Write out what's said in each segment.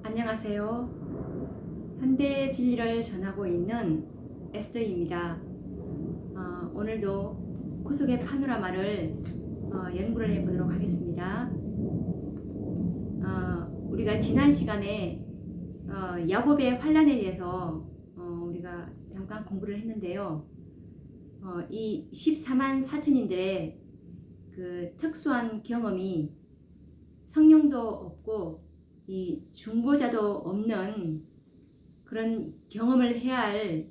안녕하세요. 현대 진리를 전하고 있는 에스더입니다. 오늘도 구속의 파노라마를 연구를 해보도록 하겠습니다. 우리가 지난 시간에 야곱의 환란에 대해서 우리가 잠깐 공부를 했는데요. 이 14만 4천인들의 그 특수한 경험이 성령도 없고 이 중보자도 없는 그런 경험을 해야 할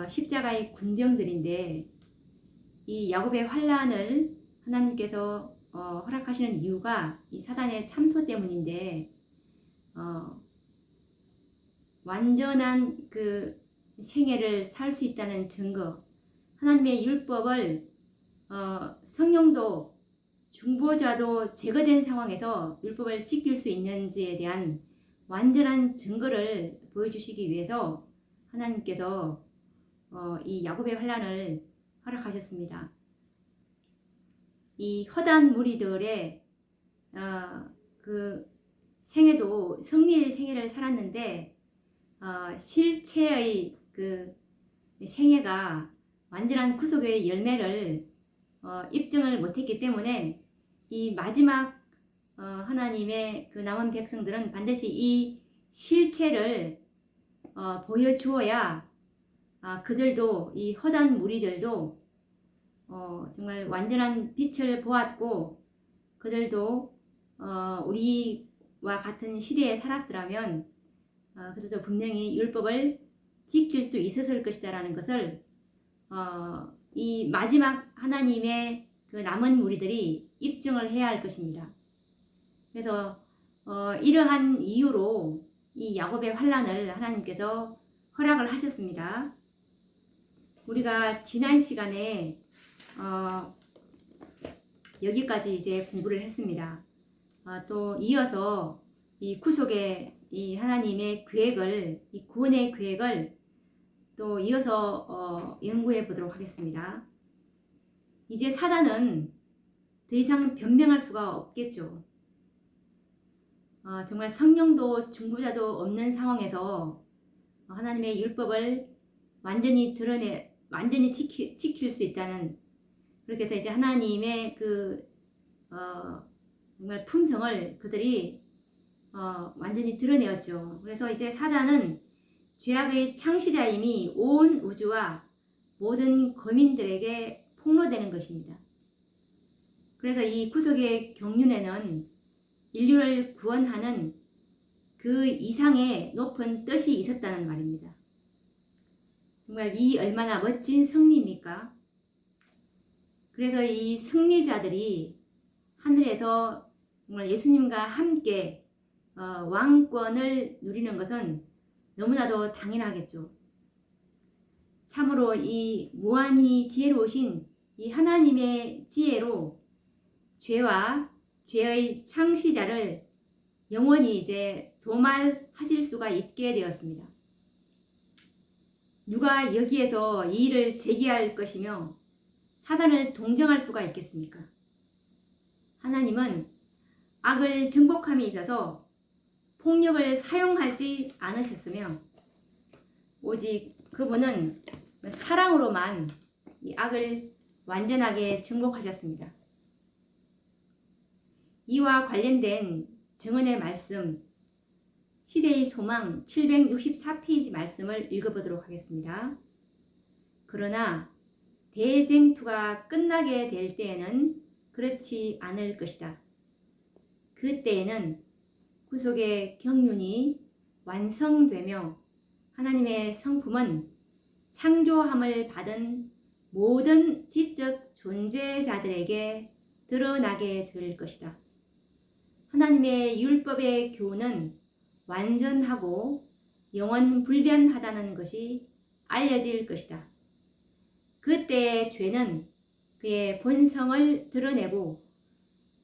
십자가의 군병들인데, 이 야곱의 환란을 하나님께서 허락하시는 이유가 이 사단의 참소 때문인데, 완전한 그 생애를 살 수 있다는 증거, 하나님의 율법을 성령도 중보자도 제거된 상황에서 율법을 지킬 수 있는지에 대한 완전한 증거를 보여주시기 위해서 하나님께서 이 야곱의 환란을 허락하셨습니다. 이 허다한 무리들의 그 생애도 승리의 생애를 살았는데 실체의 그 생애가 완전한 구속의 열매를 입증을 못했기 때문에 이 마지막 하나님의 그 남은 백성들은 반드시 이 실체를 보여주어야 그들도, 이 허단 무리들도 정말 완전한 빛을 보았고, 그들도 우리와 같은 시대에 살았더라면 그들도 분명히 율법을 지킬 수 있었을 것이다 라는 것을 이 마지막 하나님의 그 남은 무리들이 입증을 해야 할 것입니다. 그래서 이러한 이유로 이 야곱의 환란을 하나님께서 허락을 하셨습니다. 우리가 지난 시간에 여기까지 이제 공부를 했습니다. 또 이어서 이 구속의 이 하나님의 계획을, 이 구원의 계획을 또 이어서 연구해 보도록 하겠습니다. 이제 사단은 더 이상 변명할 수가 없겠죠. 정말 성령도 중보자도 없는 상황에서 하나님의 율법을 완전히 지킬 수 있다는, 그렇게 해서 이제 하나님의 그 정말 품성을 그들이 완전히 드러내었죠. 그래서 이제 사단은 죄악의 창시자임이 온 우주와 모든 거민들에게 폭로되는 것입니다. 그래서 이 구속의 경륜에는 인류를 구원하는 그 이상의 높은 뜻이 있었다는 말입니다. 정말 이 얼마나 멋진 승리입니까? 그래서 이 승리자들이 하늘에서 정말 예수님과 함께 왕권을 누리는 것은 너무나도 당연하겠죠. 참으로 이 무한히 지혜로우신 이 하나님의 지혜로 죄와 죄의 창시자를 영원히 이제 도말하실 수가 있게 되었습니다. 누가 여기에서 이 일을 제기할 것이며 사단을 동정할 수가 있겠습니까? 하나님은 악을 정복함에 있어서 폭력을 사용하지 않으셨으며, 오직 그분은 사랑으로만 이 악을 완전하게 정복하셨습니다. 이와 관련된 증언의 말씀, 시대의 소망 764페이지 말씀을 읽어보도록 하겠습니다. 그러나 대쟁투가 끝나게 될 때에는 그렇지 않을 것이다. 그때에는 구속의 경륜이 완성되며 하나님의 성품은 창조함을 받은 모든 지적 존재자들에게 드러나게 될 것이다. 하나님의 율법의 교훈은 완전하고 영원 불변하다는 것이 알려질 것이다. 그때의 죄는 그의 본성을 드러내고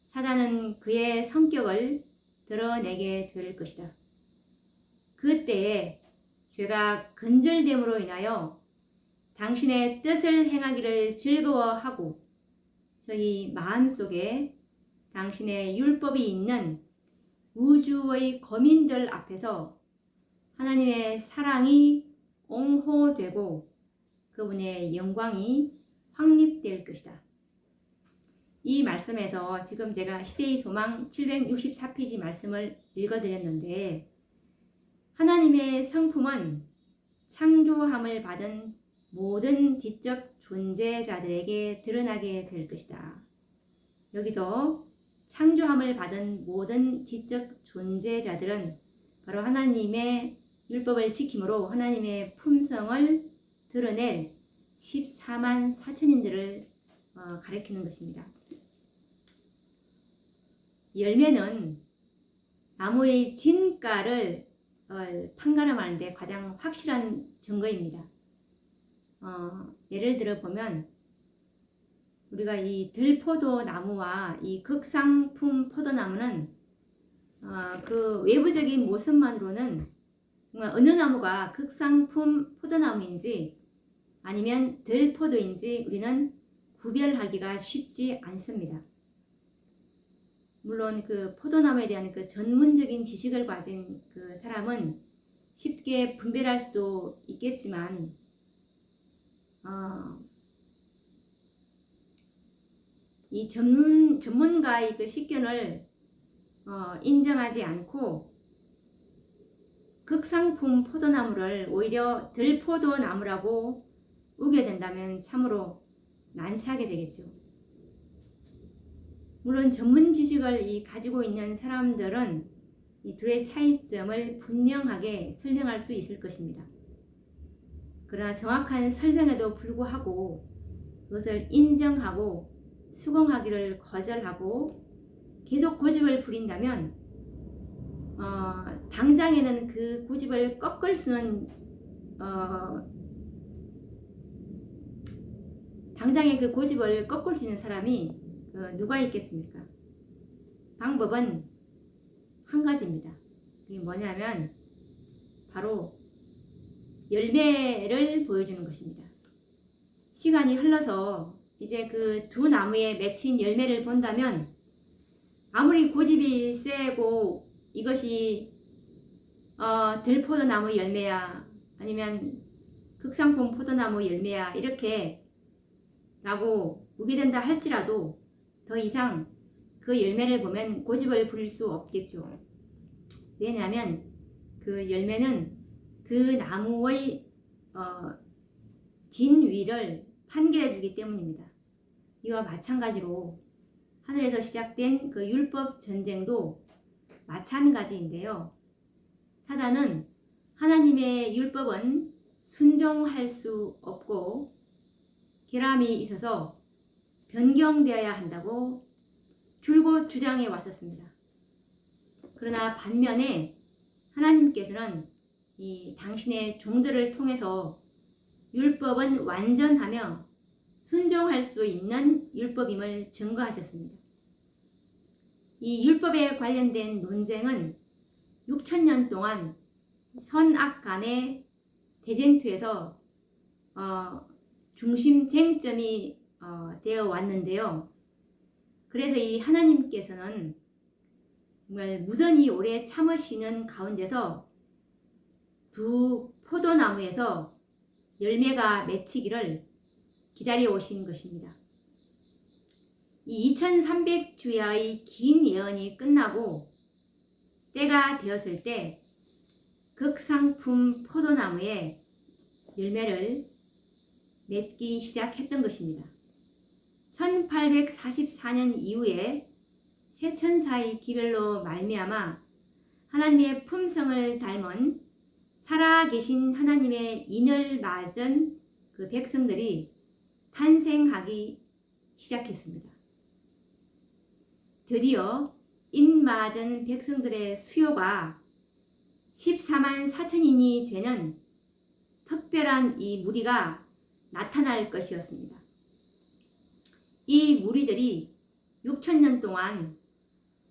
사단은 그의 성격을 드러내게 될 것이다. 그때에 죄가 근절됨으로 인하여 당신의 뜻을 행하기를 즐거워하고 저희 마음속에 당신의 율법이 있는 우주의 거민들 앞에서 하나님의 사랑이 옹호되고 그분의 영광이 확립될 것이다. 이 말씀에서 지금 제가 시대의 소망 764페이지 말씀을 읽어드렸는데, 하나님의 성품은 창조함을 받은 모든 지적 존재자들에게 드러나게 될 것이다. 여기서 창조함을 받은 모든 지적 존재자들은 바로 하나님의 율법을 지킴으로 하나님의 품성을 드러낼 14만 4천인들을 가리키는 것입니다. 열매는 나무의 진가를 판가름하는 데 가장 확실한 증거입니다. 예를 들어 보면 우리가 이 들포도 나무와 이 극상품 포도나무는 그 외부적인 모습만으로는 어느 나무가 극상품 포도나무인지 아니면 들포도인지 우리는 구별하기가 쉽지 않습니다. 물론 그 포도나무에 대한 그 전문적인 지식을 가진 그 사람은 쉽게 분별할 수도 있겠지만 이 전문가의 그 식견을 인정하지 않고 극상품 포도나무를 오히려 들포도나무라고 우게 된다면 참으로 난처하게 되겠죠. 물론 전문 지식을 가지고 있는 사람들은 이 둘의 차이점을 분명하게 설명할 수 있을 것입니다. 그러나 정확한 설명에도 불구하고 그것을 인정하고 수긍하기를 거절하고 계속 고집을 부린다면 당장에는 그 고집을 꺾을 수는 당장에 그 고집을 꺾을 수 있는 사람이 누가 있겠습니까? 방법은 한 가지입니다. 그게 뭐냐면 바로 열매를 보여주는 것입니다. 시간이 흘러서 이제 그 두 나무에 맺힌 열매를 본다면 아무리 고집이 세고 이것이 들포도나무 열매야 아니면 극상품 포도나무 열매야 이렇게 라고 우게 된다 할지라도 더 이상 그 열매를 보면 고집을 부릴 수 없겠죠. 왜냐하면 그 열매는 그 나무의 진위를 판결해 주기 때문입니다. 이와 마찬가지로 하늘에서 시작된 그 율법 전쟁도 마찬가지인데요. 사단은 하나님의 율법은 순종할 수 없고 결함이 있어서 변경되어야 한다고 줄곧 주장해 왔었습니다. 그러나 반면에 하나님께서는 이 당신의 종들을 통해서 율법은 완전하며 순종할 수 있는 율법임을 증거하셨습니다. 이 율법에 관련된 논쟁은 6,000년 동안 선악 간의 대쟁투에서 중심 쟁점이 되어 왔는데요. 그래서 이 하나님께서는 정말 무던히 오래 참으시는 가운데서 두 포도나무에서 열매가 맺히기를 기다려 오신 것입니다. 이 2300주야의 긴 예언이 끝나고 때가 되었을 때 극상품 포도나무에 열매를 맺기 시작했던 것입니다. 1844년 이후에 새 천사의 기별로 말미암아 하나님의 품성을 닮은 살아계신 하나님의 인을 맞은 그 백성들이 탄생하기 시작했습니다. 드디어 인 맞은 백성들의 수요가 14만 4천인이 되는 특별한 이 무리가 나타날 것이었습니다. 이 무리들이 6,000년 동안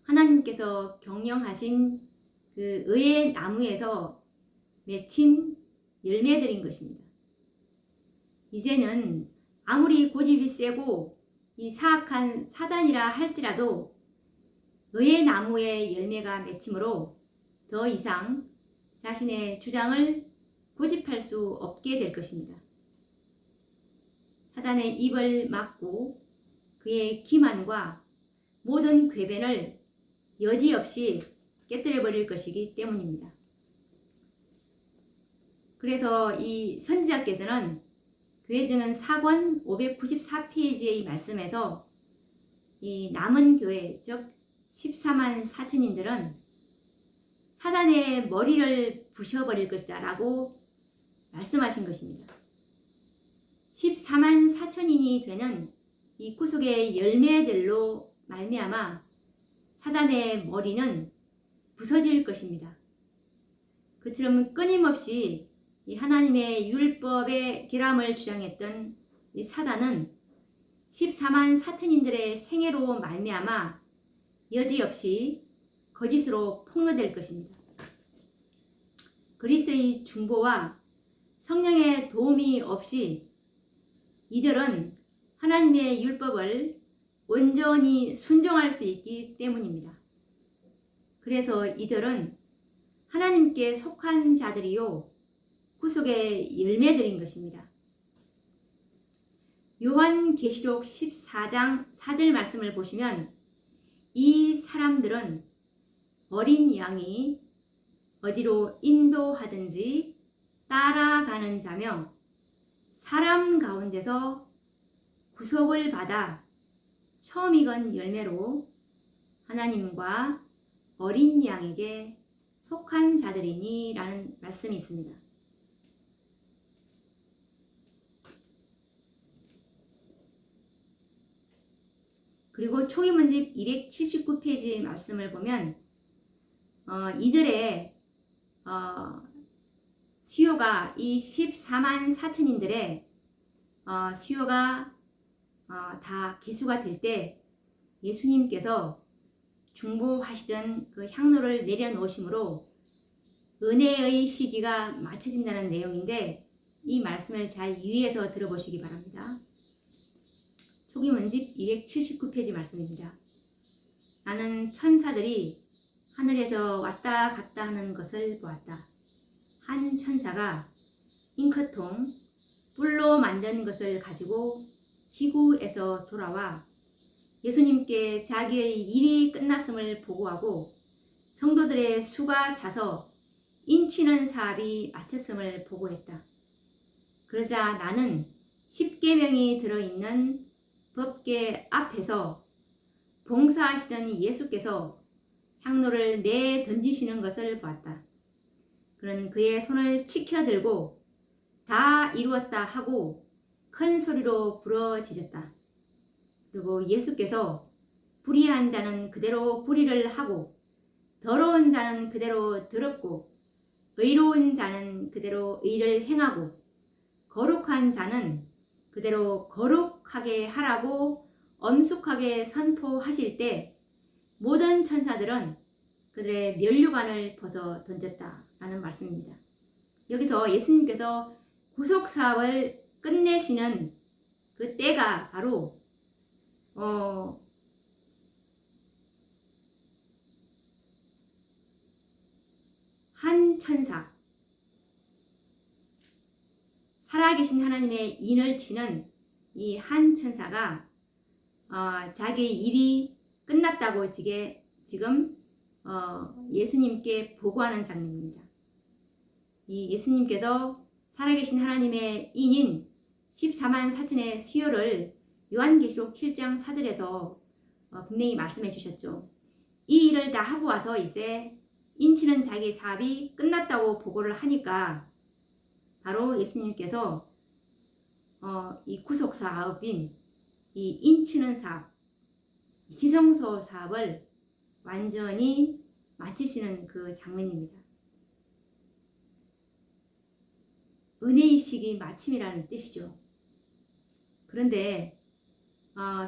하나님께서 경영하신 그 의의 나무에서 맺힌 열매들인 것입니다. 이제는 아무리 고집이 세고 이 사악한 사단이라 할지라도 의의 나무의 열매가 맺힘으로 더 이상 자신의 주장을 고집할 수 없게 될 것입니다. 사단의 입을 막고 그의 기만과 모든 궤변을 여지없이 깨뜨려 버릴 것이기 때문입니다. 그래서 이 선지자께서는 교회증언 4권 594페이지의 말씀에서 이 남은 교회, 즉 14만 4천인들은 사단의 머리를 부셔버릴 것이다 라고 말씀하신 것입니다. 14만 4천인이 되는 이 구속의 열매들로 말미암아 사단의 머리는 부서질 것입니다. 그처럼 끊임없이 이 하나님의 율법의 결함을 주장했던 이 사단은 14만 4천인들의 생애로 말미암아 여지없이 거짓으로 폭로될 것입니다. 그리스도의 중보와 성령의 도움이 없이 이들은 하나님의 율법을 온전히 순종할 수 있기 때문입니다. 그래서 이들은 하나님께 속한 자들이요 구속의 열매들인 것입니다. 요한계시록 14장 4절 말씀을 보시면 이 사람들은 어린 양이 어디로 인도하든지 따라가는 자며 사람 가운데서 구속을 받아 처음 익은 열매로 하나님과 어린 양에게 속한 자들이니 라는 말씀이 있습니다. 그리고 초기문집 279페이지 말씀을 보면 이들의 수요가 이 14만 4천인들의 수요가 다 개수가 될 때 예수님께서 중보하시던 그 향로를 내려놓으심으로 은혜의 시기가 맞춰진다는 내용인데 이 말씀을 잘 유의해서 들어보시기 바랍니다. 초기문집 279페이지 말씀입니다. 나는 천사들이 하늘에서 왔다 갔다 하는 것을 보았다. 한 천사가 잉크통, 뿔로 만든 것을 가지고 지구에서 돌아와 예수님께 자기의 일이 끝났음을 보고하고 성도들의 수가 차서 인치는 사업이 마쳤음을 보고했다. 그러자 나는 십계명이 들어있는 법궤 앞에서 봉사하시던 예수께서 향로를 내어 던지시는 것을 보았다. 그는 그의 손을 치켜들고 다 이루었다 하고 큰 소리로 부르짖었다. 그리고 예수께서 불의한 자는 그대로 불의를 하고 더러운 자는 그대로 더럽고 의로운 자는 그대로 의를 행하고 거룩한 자는 그대로 거룩하게 하라고 엄숙하게 선포하실 때 모든 천사들은 그들의 면류관을 벗어 던졌다라는 말씀입니다. 여기서 예수님께서 구속사업을 끝내시는 그 때가 바로 한 천사, 살아계신 하나님의 인을 치는 이 한 천사가 자기 일이 끝났다고 지금 예수님께 보고하는 장면입니다. 이 예수님께서 살아계신 하나님의 인인 14만 4천의 수요를 요한계시록 7장 4절에서 분명히 말씀해 주셨죠. 이 일을 다 하고 와서 이제 인치는 자기 사업이 끝났다고 보고를 하니까 바로 예수님께서 이 구속 사업인 이 인치는 사업, 지성소 사업을 완전히 마치시는 그 장면입니다. 은혜의 시기 마침이라는 뜻이죠. 그런데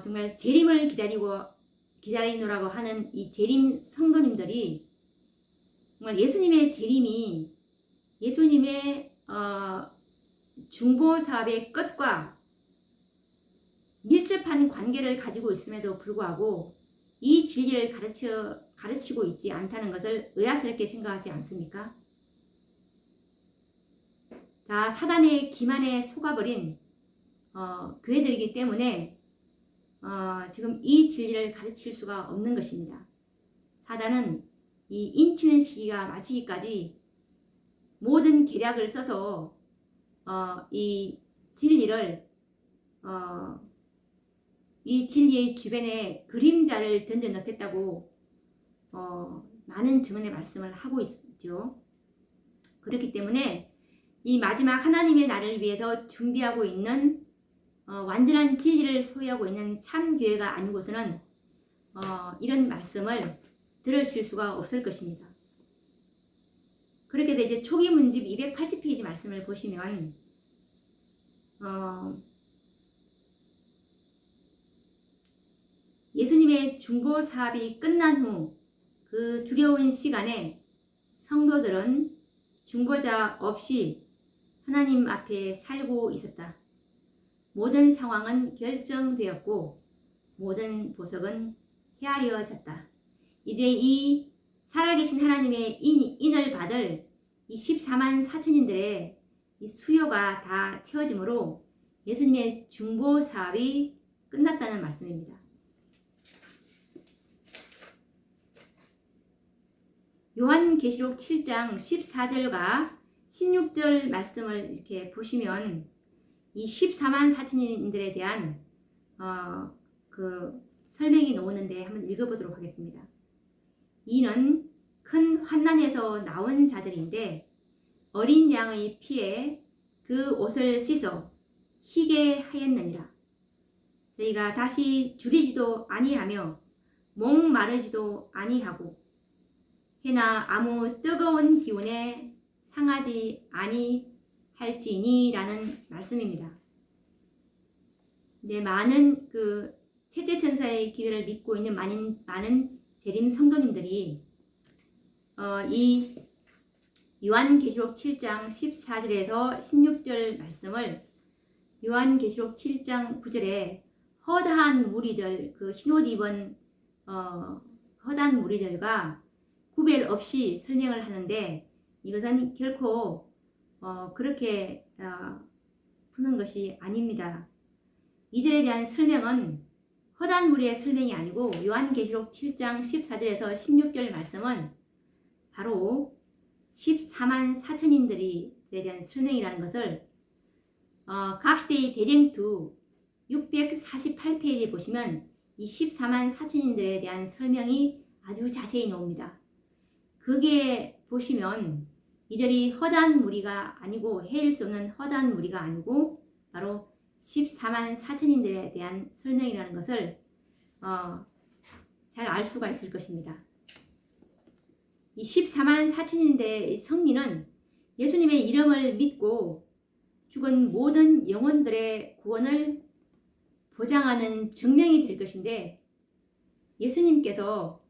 정말 재림을 기다리노라고 하는 이 재림 성도님들이 정말 예수님의 재림이 예수님의 중보 사업의 끝과 밀접한 관계를 가지고 있음에도 불구하고 이 진리를 가르치고 있지 않다는 것을 의아스럽게 생각하지 않습니까? 다 사단의 기만에 속아버린 교회들이기 때문에 지금 이 진리를 가르칠 수가 없는 것입니다. 사단은 이 인치는 시기가 마치기까지 모든 계략을 써서 이 진리를 이 진리의 주변에 그림자를 던져 넣겠다고 많은 증언의 말씀을 하고 있죠. 그렇기 때문에 이 마지막 하나님의 날을 위해서 준비하고 있는 완전한 진리를 소유하고 있는 참교회가 아니고서는 이런 말씀을 들으실 수가 없을 것입니다. 그렇게 해서 이제 초기 문집 280페이지 말씀을 보시면 예수님의 중보 사업이 끝난 후 그 두려운 시간에 성도들은 중보자 없이 하나님 앞에 살고 있었다. 모든 상황은 결정되었고 모든 보석은 헤아려졌다. 이제 이 살아계신 하나님의 인을 받을 이 14만 4천인들의 이 수요가 다 채워지므로 예수님의 중보 사업이 끝났다는 말씀입니다. 요한계시록 7장 14절과 16절 말씀을 이렇게 보시면 이 14만 4천인들에 대한 그 설명이 나오는데 한번 읽어보도록 하겠습니다. 이는 큰 환난에서 나온 자들인데 어린 양의 피에 그 옷을 씻어 희게 하였느니라. 저희가 다시 줄이지도 아니하며 목마르지도 아니하고 해나 아무 뜨거운 기운에 상하지 아니할지니라는 말씀입니다. 네, 많은 그 셋째 천사의 기회를 믿고 있는 많은 재림 성도님들이 이 요한계시록 7장 14절에서 16절 말씀을 요한계시록 7장 9절에 허다한 무리들, 그 흰옷 입은 허다한 무리들과 구별 없이 설명을 하는데 이것은 결코 그렇게 푸는 것이 아닙니다. 이들에 대한 설명은 허다한 무리의 설명이 아니고 요한계시록 7장 14절에서 16절 말씀은 바로 14만 4천인들에 대한 설명이라는 것을 각시대의 대쟁투 648페이지에 보시면 이 14만 4천인들에 대한 설명이 아주 자세히 나옵니다. 거기에 보시면 이들이 허다한 무리가 아니고 헤일 수 없는 허다한 무리가 아니고 바로 14만 4천인들에 대한 설명이라는 것을 잘 알 수가 있을 것입니다. 이 14만 4천인들의 성리는 예수님의 이름을 믿고 죽은 모든 영혼들의 구원을 보장하는 증명이 될 것인데 예수님께서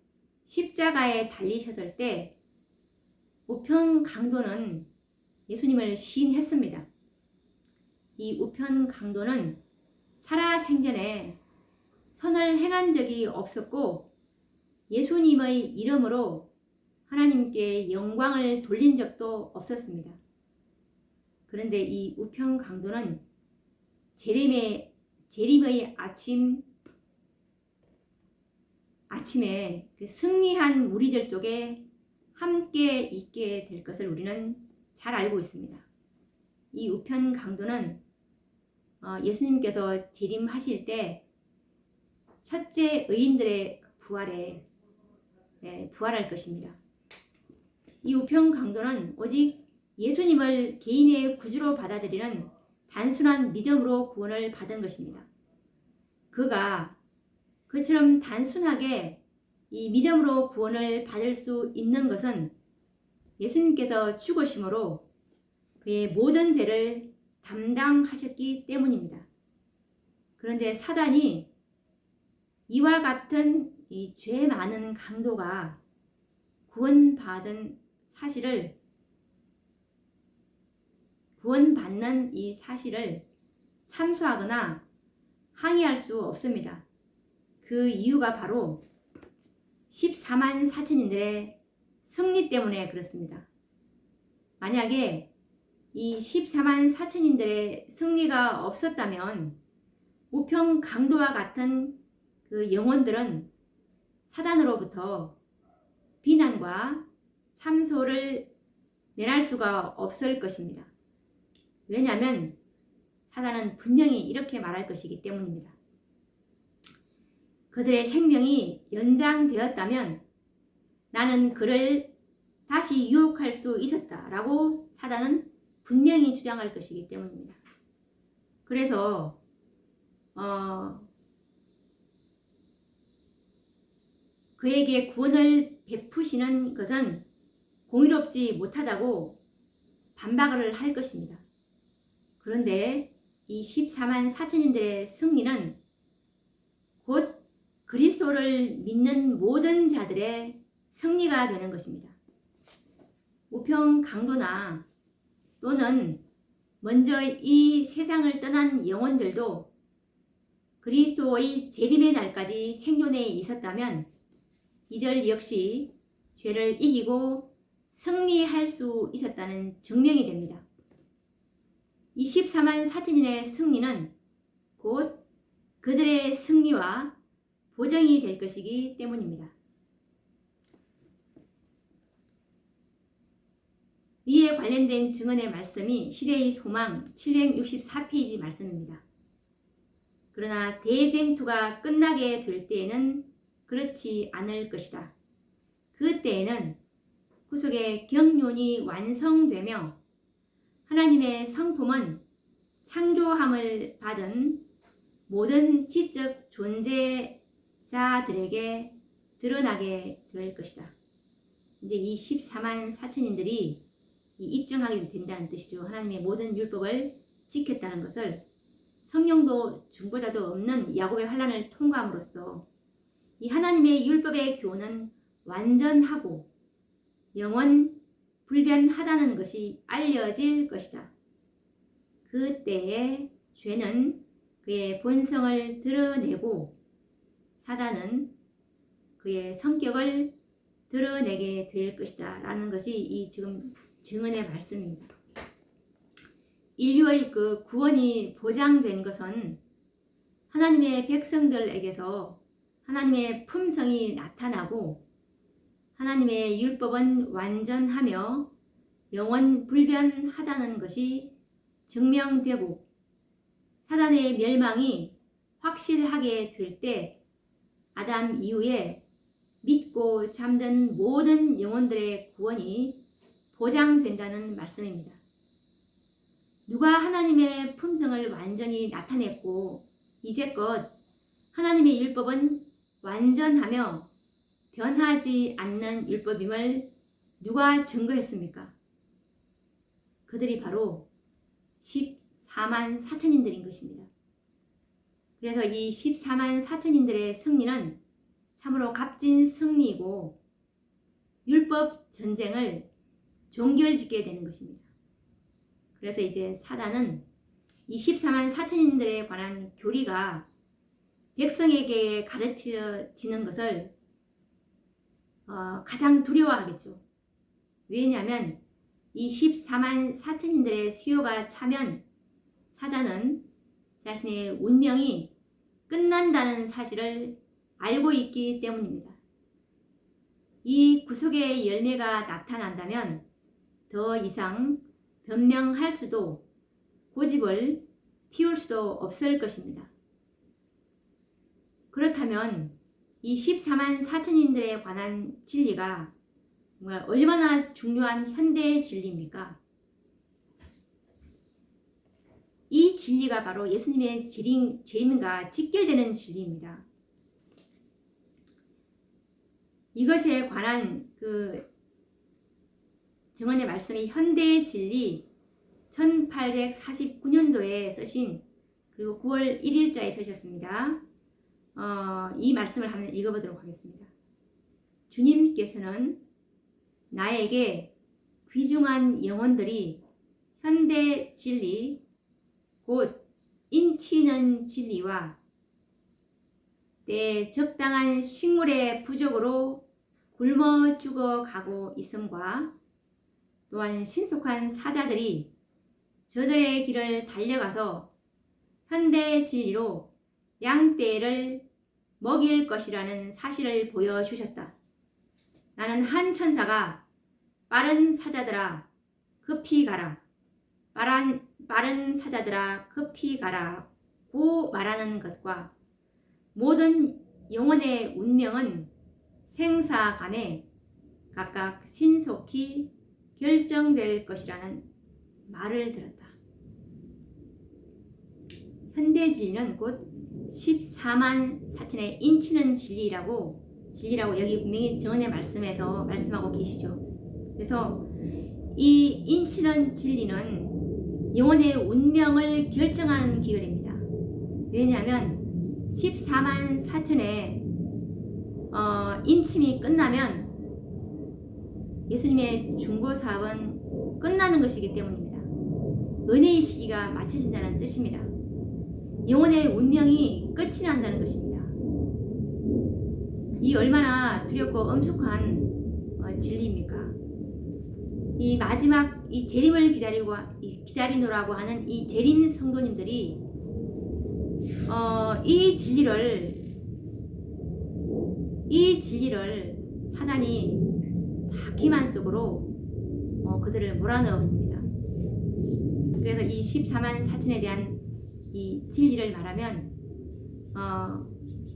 십자가에 달리셨을 때 우편 강도는 예수님을 시인했습니다. 이 우편 강도는 살아생전에 선을 행한 적이 없었고 예수님의 이름으로 하나님께 영광을 돌린 적도 없었습니다. 그런데 이 우편 강도는 재림의 아침에 그 승리한 무리들 속에 함께 있게 될 것을 우리는 잘 알고 있습니다. 이 우편 강도는 예수님께서 재림하실 때 첫째 의인들의 부활할 것입니다. 이 우편 강도는 오직 예수님을 개인의 구주로 받아들이는 단순한 믿음으로 구원을 받은 것입니다. 그가 그처럼 단순하게 이 믿음으로 구원을 받을 수 있는 것은 예수님께서 죽으심으로 그의 모든 죄를 담당하셨기 때문입니다. 그런데 사단이 이와 같은 이 죄 많은 강도가 구원받는 이 사실을 참소하거나 항의할 수 없습니다. 그 이유가 바로 14만 4천인들의 승리 때문에 그렇습니다. 만약에 이 14만 4천인들의 승리가 없었다면 우평 강도와 같은 그 영혼들은 사단으로부터 비난과 참소를 면할 수가 없을 것입니다. 왜냐하면 사단은 분명히 이렇게 말할 것이기 때문입니다. 그들의 생명이 연장되었다면 나는 그를 다시 유혹할 수 있었다라고 사단은 분명히 주장할 것이기 때문입니다. 그래서 그에게 구원을 베푸시는 것은 공의롭지 못하다고 반박을 할 것입니다. 그런데 이 14만 4천인들의 승리는 곧 그리스도를 믿는 모든 자들의 승리가 되는 것입니다. 우평 강도나 또는 먼저 이 세상을 떠난 영혼들도 그리스도의 재림의 날까지 생존해 있었다면 이들 역시 죄를 이기고 승리할 수 있었다는 증명이 됩니다. 이 14만 4천인의 승리는 곧 그들의 승리와 보정이 될 것이기 때문입니다. 이에 관련된 증언의 말씀이 시대의 소망 764페이지 말씀입니다. 그러나 대쟁투가 끝나게 될 때에는 그렇지 않을 것이다. 그때에는 후속의 경륜이 완성되며 하나님의 성품은 창조함을 받은 모든 지적 존재자들에게 드러나게 될 것이다. 이제 이 14만 4천인들이 입증하게 된다는 뜻이죠. 하나님의 모든 율법을 지켰다는 것을 성령도 중보자도 없는 야곱의 환난을 통과함으로써 이 하나님의 율법의 교훈은 완전하고 영원 불변하다는 것이 알려질 것이다. 그때에 죄는 그의 본성을 드러내고 사단은 그의 성격을 드러내게 될 것이다 라는 것이 이 지금 증언의 말씀입니다. 인류의 그 구원이 보장된 것은 하나님의 백성들에게서 하나님의 품성이 나타나고 하나님의 율법은 완전하며 영원 불변하다는 것이 증명되고 사단의 멸망이 확실하게 될 때 아담 이후에 믿고 잠든 모든 영혼들의 구원이 보장된다는 말씀입니다. 누가 하나님의 품성을 완전히 나타냈고 이제껏 하나님의 율법은 완전하며 변하지 않는 율법임을 누가 증거했습니까? 그들이 바로 14만 4천인들인 것입니다. 그래서 이 14만 4천인들의 승리는 참으로 값진 승리이고 율법 전쟁을 종결짓게 되는 것입니다. 그래서 이제 사단은 이 14만 4천인들에 관한 교리가 백성에게 가르쳐지는 것을 가장 두려워하겠죠. 왜냐하면 이 14만 4천인들의 수요가 차면 사단은 자신의 운명이 끝난다는 사실을 알고 있기 때문입니다. 이 구속의 열매가 나타난다면 더 이상 변명할 수도 고집을 피울 수도 없을 것입니다. 그렇다면 이 14만 4천인들에 관한 진리가 정말 얼마나 중요한 현대의 진리입니까? 이 진리가 바로 예수님의 재림과 직결되는 진리입니다. 이것에 관한 그 증언의 말씀이 현대의 진리 1849년도에 쓰신 그리고 9월 1일자에 쓰셨습니다. 이 말씀을 한번 읽어보도록 하겠습니다. 주님께서는 나에게 귀중한 영혼들이 현대 진리 곧 인치는 진리와 때 적당한 식물의 부족으로 굶어 죽어가고 있음과 또한 신속한 사자들이 저들의 길을 달려가서 현대 진리로 양떼를 먹일 것이라는 사실을 보여주셨다. 나는 한 천사가 빠른 사자들아 급히 가라, 빠른 사자들아 급히 가라고 말하는 것과 모든 영혼의 운명은 생사 간에 각각 신속히 결정될 것이라는 말을 들었다. 현대 진리는 곧 14만 4천에 인치는 진리라고 여기 분명히 정언의 말씀에서 말씀하고 계시죠. 그래서 이 인치는 진리는 영혼의 운명을 결정하는 기별입니다. 왜냐하면 14만 4천의 인침이 끝나면 예수님의 중보사업은 끝나는 것이기 때문입니다. 은혜의 시기가 마쳐진다는 뜻입니다. 영혼의 운명이 끝이 난다는 것입니다. 이 얼마나 두렵고 엄숙한 진리입니까? 이 마지막 이 재림을 기다리노라고 하는 이 재림 성도님들이 이 진리를 사단이 다 기만 속으로 그들을 몰아넣었습니다. 그래서 이 14만 4천에 대한 이 진리를 말하면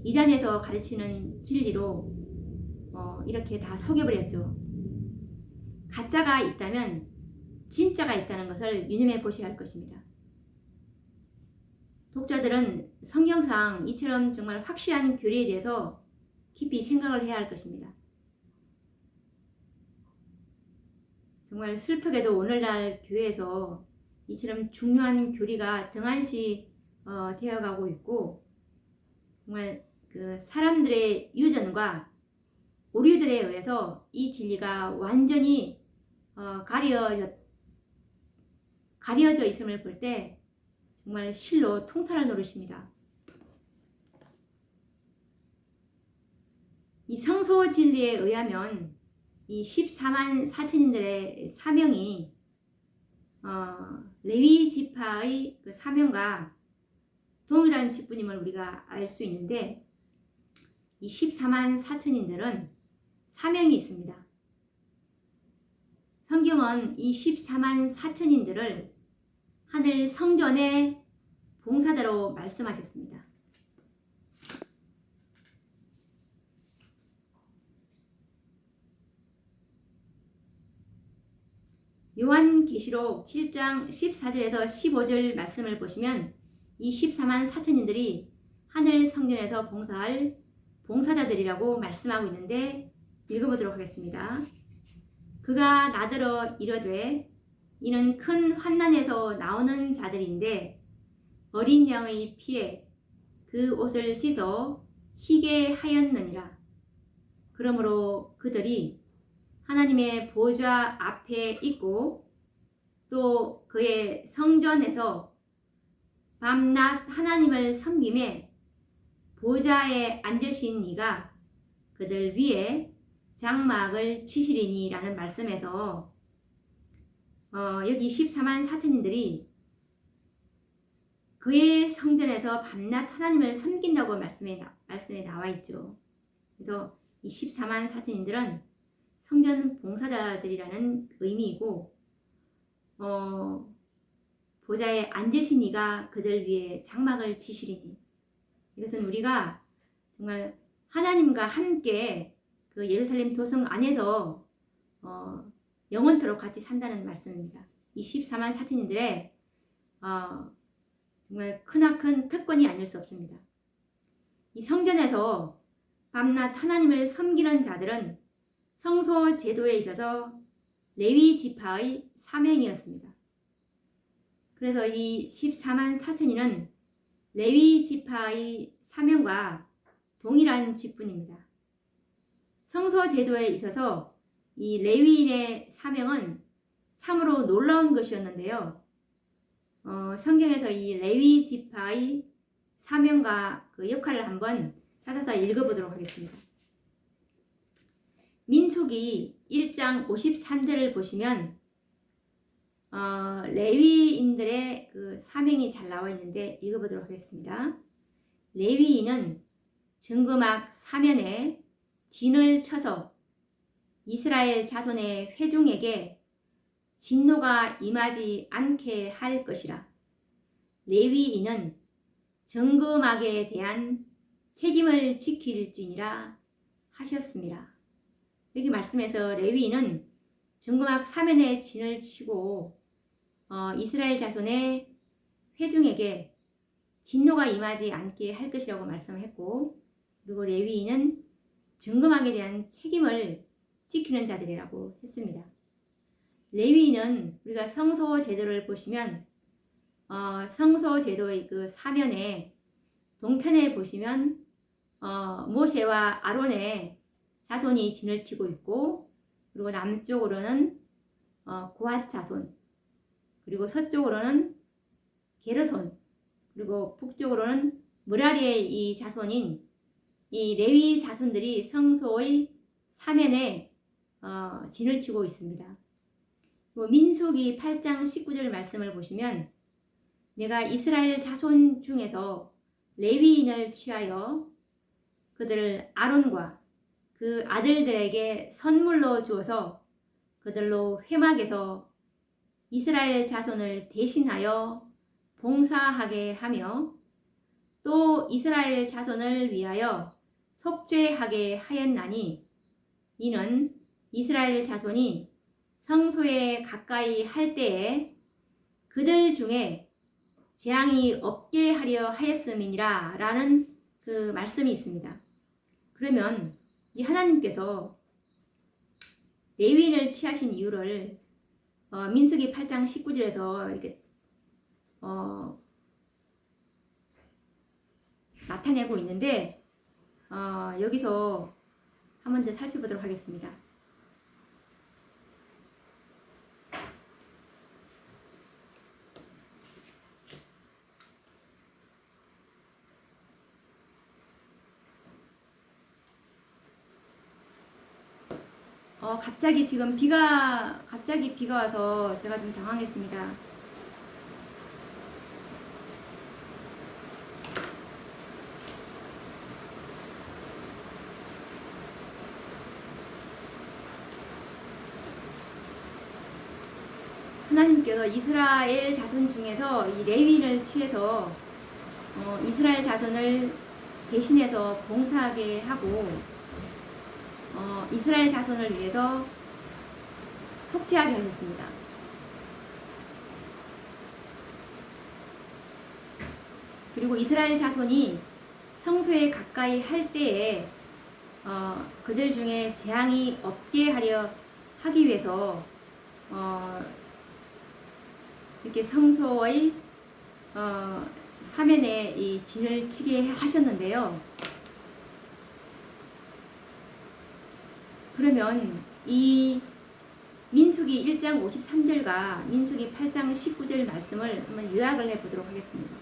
이단에서 가르치는 진리로 이렇게 다 속여버렸죠. 가짜가 있다면 진짜가 있다는 것을 유념해 보셔야 할 것입니다. 독자들은 성경상 이처럼 정말 확실한 교리에 대해서 깊이 생각을 해야 할 것입니다. 정말 슬프게도 오늘날 교회에서 이처럼 중요한 교리가 등한시 되어가고 있고, 정말 그 사람들의 유전과 오류들에 의해서 이 진리가 완전히 가려져 있음을 볼 때 정말 실로 통찰할 노릇입니다. 이 성소 진리에 의하면 이 14만 4천인들의 사명이 레위 지파의 그 사명과 동일한 직분임을 우리가 알 수 있는데, 이 14만 4천인들은 사명이 있습니다. 성경은 이 14만 4천인들을 하늘 성전의 봉사자로 말씀하셨습니다. 요한계시록 7장 14절에서 15절 말씀을 보시면 이 14만 4천인들이 하늘 성전에서 봉사할 봉사자들이라고 말씀하고 있는데, 읽어보도록 하겠습니다. 그가 나더러 이르되 이는 큰 환난에서 나오는 자들인데 어린 양의 피에 그 옷을 씻어 희게 하였느니라. 그러므로 그들이 하나님의 보좌 앞에 있고 또 그의 성전에서 밤낮 하나님을 섬김에 보좌에 앉으신 이가 그들 위에 장막을 치시리니 라는 말씀에서 여기 14만 4천인들이 그의 성전에서 밤낮 하나님을 섬긴다고 말씀에 나와 있죠. 그래서 이 14만 4천인들은 성전 봉사자들이라는 의미이고, 보좌에 앉으신 이가 그들 위에 장막을 치시리니, 이것은 우리가 정말 하나님과 함께 그 예루살렘 도성 안에서 영원토록 같이 산다는 말씀입니다. 이 14만 4천인들의 정말 크나큰 특권이 아닐 수 없습니다. 이 성전에서 밤낮 하나님을 섬기는 자들은 성소 제도에 있어서 레위 지파의 사명이었습니다. 그래서 이 14만 4천인은 레위 지파의 사명과 동일한 직분입니다. 성소 제도에 있어서 이 레위인의 사명은 참으로 놀라운 것이었는데요. 성경에서 이 레위 지파의 사명과 그 역할을 한번 찾아서 읽어보도록 하겠습니다. 민수기 1장 53절을 보시면 레위인들의 그 사명이 잘 나와 있는데 읽어보도록 하겠습니다. 레위인은 증거막 사면에 진을 쳐서 이스라엘 자손의 회중에게 진노가 임하지 않게 할 것이라. 레위인은 증거막에 대한 책임을 지킬지니라 하셨습니다. 여기 말씀에서 레위인은 증거막 사면에 진을 치고 이스라엘 자손의 회중에게 진노가 임하지 않게 할 것이라고 말씀했고, 그리고 레위인은 증거막에 대한 책임을 지키는 자들이라고 했습니다. 레위인은 우리가 성소 제도를 보시면 성소 제도의 그 사면에 동편에 보시면 모세와 아론의 자손이 진을 치고 있고, 그리고 남쪽으로는 고핫 자손, 그리고 서쪽으로는 게르손, 그리고 북쪽으로는 므라리의 이 자손인 이 레위 자손들이 성소의 사면에 진을 치고 있습니다. 민수기 8장 19절 말씀을 보시면 내가 이스라엘 자손 중에서 레위인을 취하여 그들을 아론과 그 아들들에게 선물로 주어서 그들로 회막에서 이스라엘 자손을 대신하여 봉사하게 하며 또 이스라엘 자손을 위하여 속죄하게 하였나니 이는 이스라엘 자손이 성소에 가까이 할 때에 그들 중에 재앙이 없게 하려 하였음이니라 라는 그 말씀이 있습니다. 그러면 이 하나님께서 레위인을 취하신 이유를 민수기 8장 19절에서 이렇게 나타내고 있는데 여기서 한 번 더 살펴보도록 하겠습니다. 갑자기 지금 비가 와서 제가 좀 당황했습니다. 하나님께서 이스라엘 자손 중에서 이 레위인을 취해서 이스라엘 자손을 대신해서 봉사하게 하고 이스라엘 자손을 위해서 속죄하게 하셨습니다. 그리고 이스라엘 자손이 성소에 가까이 할 때에 그들 중에 재앙이 없게 하려 하기 위해서 이렇게 성소의 사면에 이 진을 치게 하셨는데요. 그러면 이 민수기 1장 53절과 민수기 8장 19절 말씀을 한번 요약을 해보도록 하겠습니다.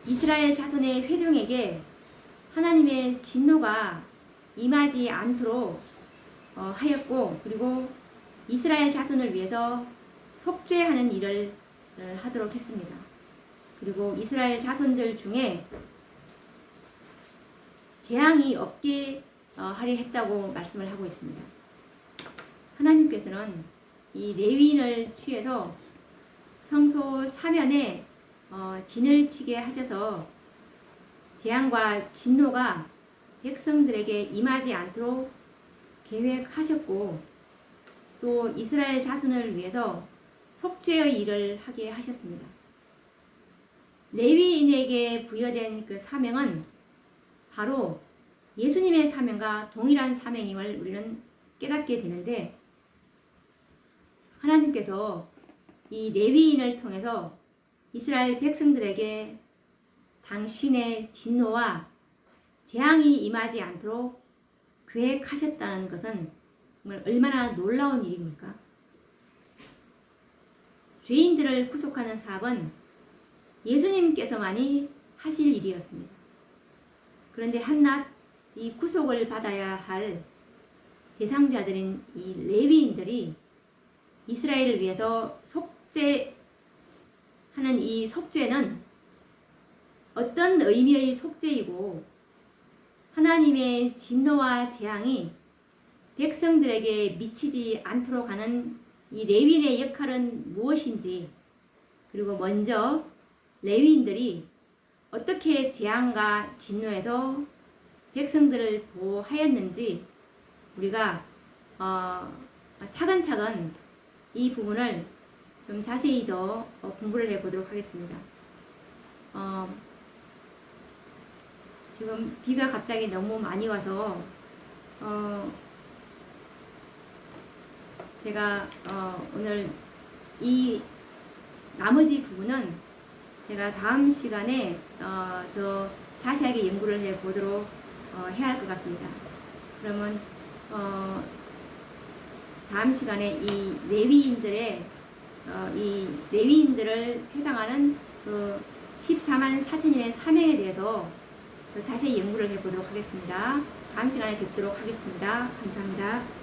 이스라엘 자손의 회중에게 하나님의 진노가 임하지 않도록 하였고, 그리고 이스라엘 자손을 위해서 속죄하는 일을 하도록 했습니다. 그리고 이스라엘 자손들 중에 재앙이 없게 하려 했다고 말씀을 하고 있습니다. 하나님께서는 이 레위인을 취해서 성소 사면에 진을 치게 하셔서 재앙과 진노가 백성들에게 임하지 않도록 계획하셨고, 또 이스라엘 자손을 위해서 속죄의 일을 하게 하셨습니다. 레위인에게 부여된 그 사명은 바로 예수님의 사명과 동일한 사명임을 우리는 깨닫게 되는데, 하나님께서 이 레위인을 통해서 이스라엘 백성들에게 당신의 진노와 재앙이 임하지 않도록 계획하셨다는 것은 정말 얼마나 놀라운 일입니까? 죄인들을 구속하는 사업은 예수님께서만이 하실 일이었습니다. 그런데 한낱 이 구속을 받아야 할 대상자들인 이 레위인들이 이스라엘을 위해서 속죄하는 이 속죄는 어떤 의미의 속죄이고 하나님의 진노와 재앙이 백성들에게 미치지 않도록 하는 이 레위인의 역할은 무엇인지, 그리고 먼저 레위인들이 어떻게 재앙과 진노에서 백성들을 보호하였는지 우리가 차근차근 이 부분을 좀 자세히 더 공부를 해보도록 하겠습니다. 지금 비가 갑자기 너무 많이 와서 제가 오늘 이 나머지 부분은 제가 다음 시간에 더 자세하게 연구를 해보도록 해야 할 것 같습니다. 그러면 다음 시간에 이 레위인들을 해당하는 그 14만 4천인의 사명에 대해서 더 자세히 연구를 해보도록 하겠습니다. 다음 시간에 뵙도록 하겠습니다. 감사합니다.